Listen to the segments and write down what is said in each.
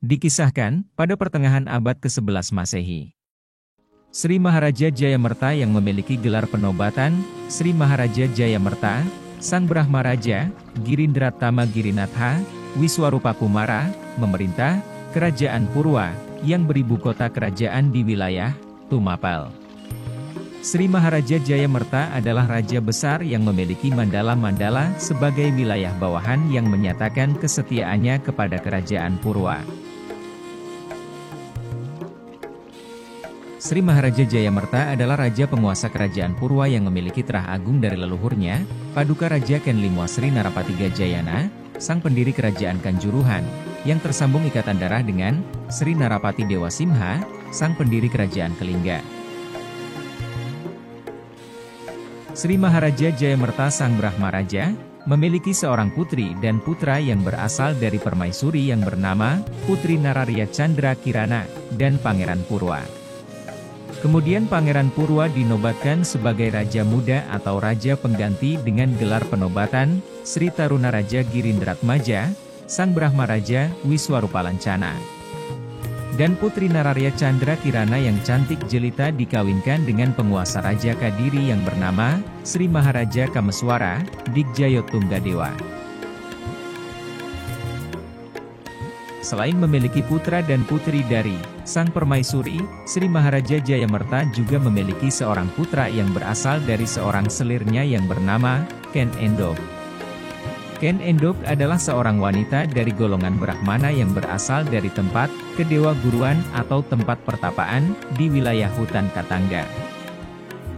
Dikisahkan, pada pertengahan abad ke-11 Masehi, Sri Maharaja Jayamerta yang memiliki gelar penobatan, Sri Maharaja Jayamerta, Sang Brahmaraja, Girindratama Girinatha, Wiswarupakumara, memerintah Kerajaan Purwa, yang beribu kota kerajaan di wilayah Tumapal. Sri Maharaja Jayamerta adalah raja besar yang memiliki mandala-mandala sebagai wilayah bawahan yang menyatakan kesetiaannya kepada Kerajaan Purwa. Sri Maharaja Jayamerta adalah raja penguasa Kerajaan Purwa yang memiliki terah agung dari leluhurnya, Paduka Raja Ken Limwa Sri Narapati Gajayana, sang pendiri Kerajaan Kanjuruhan, yang tersambung ikatan darah dengan Sri Narapati Dewa Simha, sang pendiri Kerajaan Kelingga. Sri Maharaja Jayamerta Sang Brahmaraja, memiliki seorang putri dan putra yang berasal dari permaisuri yang bernama Putri Nararya Chandra Kirana, dan Pangeran Purwa. Kemudian Pangeran Purwa dinobatkan sebagai Raja Muda atau Raja Pengganti dengan gelar penobatan, Sri Taruna Raja Girindratmaja, Sang Brahmaraja Wiswarupalancana. Dan Putri Nararya Chandra Kirana yang cantik jelita dikawinkan dengan penguasa Raja Kadiri yang bernama Sri Maharaja Kameswara, Digjayotunggadewa. Selain memiliki putra dan putri dari sang permaisuri, Sri Maharaja Jayamerta juga memiliki seorang putra yang berasal dari seorang selirnya yang bernama Ken Endok. Ken Endok adalah seorang wanita dari golongan Brahmana yang berasal dari tempat kedewa guruan atau tempat pertapaan di wilayah hutan Katangga.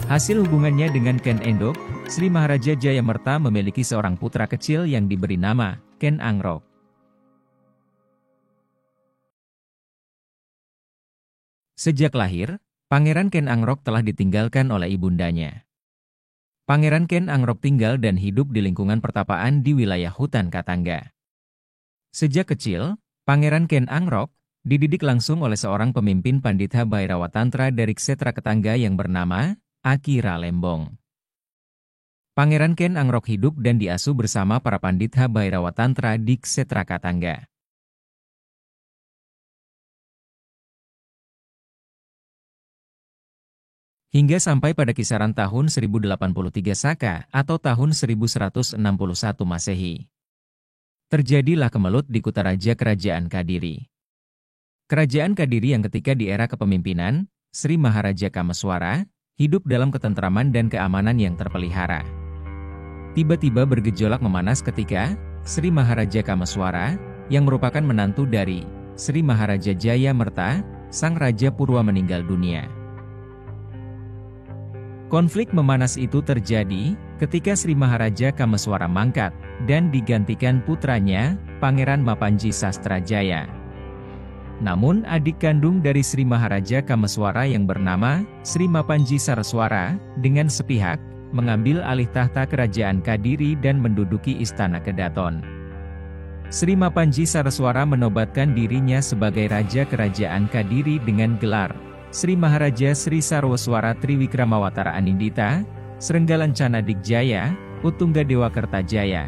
Hasil hubungannya dengan Ken Endok, Sri Maharaja Jayamerta memiliki seorang putra kecil yang diberi nama Ken Angrok. Sejak lahir, Pangeran Ken Angrok telah ditinggalkan oleh ibundanya. Pangeran Ken Angrok tinggal dan hidup di lingkungan pertapaan di wilayah hutan Katangga. Sejak kecil, Pangeran Ken Angrok dididik langsung oleh seorang pemimpin Panditha Bhairawatantra dari Kshetra Ketangga yang bernama Akira Lembong. Pangeran Ken Angrok hidup dan diasuh bersama para Panditha Bhairawatantra di Kshetra Katangga. Hingga sampai pada kisaran tahun 1083 Saka atau tahun 1161 Masehi. Terjadilah kemelut di Kutaraja Kerajaan Kadiri. Kerajaan Kadiri yang ketika di era kepemimpinan Sri Maharaja Kameswara, hidup dalam ketentraman dan keamanan yang terpelihara. Tiba-tiba bergejolak memanas ketika Sri Maharaja Kameswara, yang merupakan menantu dari Sri Maharaja Jayamerta, sang Raja Purwa meninggal dunia. Konflik memanas itu terjadi ketika Sri Maharaja Kameswara mangkat dan digantikan putranya, Pangeran Mapanji Sastrajaya. Namun adik kandung dari Sri Maharaja Kameswara yang bernama Sri Mapanji Saraswara, dengan sepihak, mengambil alih tahta Kerajaan Kadiri dan menduduki Istana Kedaton. Sri Mapanji Saraswara menobatkan dirinya sebagai Raja Kerajaan Kadiri dengan gelar Sri Maharaja Sri Sarwaswara Triwikramawatara Anindita, Srenggalancana Digjaya, Utunggadewa Kertajaya.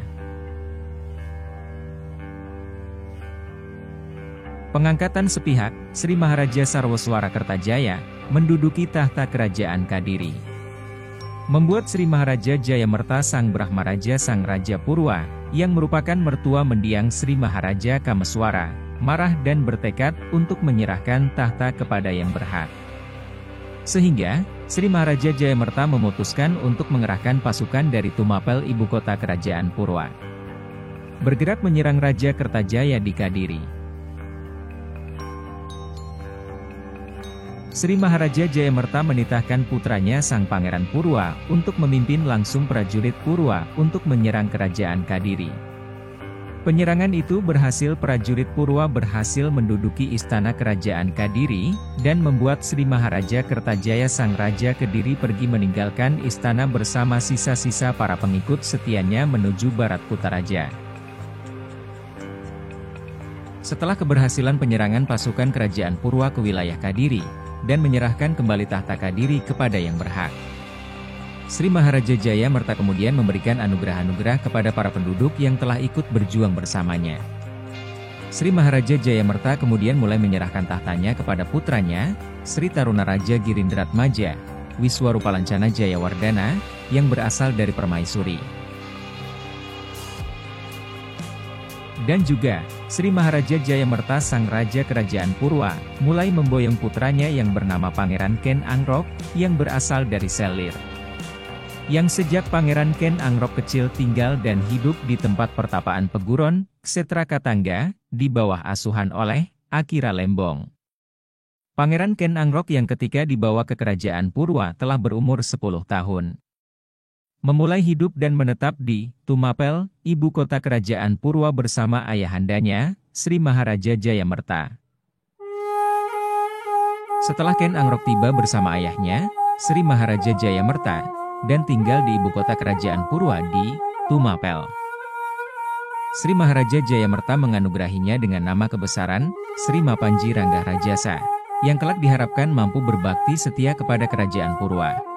Pengangkatan sepihak, Sri Maharaja Sarwaswara Kertajaya, menduduki tahta Kerajaan Kadiri, membuat Sri Maharaja Jayamerta Sang Brahmaraja Sang Raja Purwa, yang merupakan mertua mendiang Sri Maharaja Kameswara, marah dan bertekad untuk menyerahkan tahta kepada yang berhak. Sehingga, Sri Maharaja Jayamerta memutuskan untuk mengerahkan pasukan dari Tumapel ibu kota Kerajaan Purwa, bergerak menyerang Raja Kertajaya di Kadiri. Sri Maharaja Jayamerta menitahkan putranya Sang Pangeran Purwa untuk memimpin langsung prajurit Purwa untuk menyerang Kerajaan Kadiri. Penyerangan itu berhasil, prajurit Purwa berhasil menduduki istana Kerajaan Kadiri, dan membuat Sri Maharaja Kertajaya Sang Raja Kediri pergi meninggalkan istana bersama sisa-sisa para pengikut setianya menuju barat Kutaraja. Setelah keberhasilan penyerangan pasukan Kerajaan Purwa ke wilayah Kadiri, dan menyerahkan kembali tahta Kadiri kepada yang berhak, Sri Maharaja Jayamerta kemudian memberikan anugerah-anugerah kepada para penduduk yang telah ikut berjuang bersamanya. Sri Maharaja Jayamerta kemudian mulai menyerahkan tahtanya kepada putranya, Sri Tarunaraja Girindratmaja, Wiswarupalancana Jayawardana, yang berasal dari Permaisuri. Dan juga, Sri Maharaja Jayamerta sang Raja Kerajaan Purwa, mulai memboyong putranya yang bernama Pangeran Ken Angrok, yang berasal dari Selir. Yang sejak Pangeran Ken Angrok kecil tinggal dan hidup di tempat pertapaan Peguron, Kshetra Katangga, di bawah asuhan oleh Akira Lembong. Pangeran Ken Angrok yang ketika dibawa ke Kerajaan Purwa telah berumur 10 tahun. Memulai hidup dan menetap di Tumapel, ibu kota Kerajaan Purwa bersama ayahandanya, Sri Maharaja Jayamerta. Setelah Ken Angrok tiba bersama ayahnya, Sri Maharaja Jayamerta, dan tinggal di ibu kota Kerajaan Purwa di Tumapel. Sri Maharaja Jayamerta menganugerahinya dengan nama kebesaran, Sri Mapanji Ranggah Rajasa, yang kelak diharapkan mampu berbakti setia kepada Kerajaan Purwa.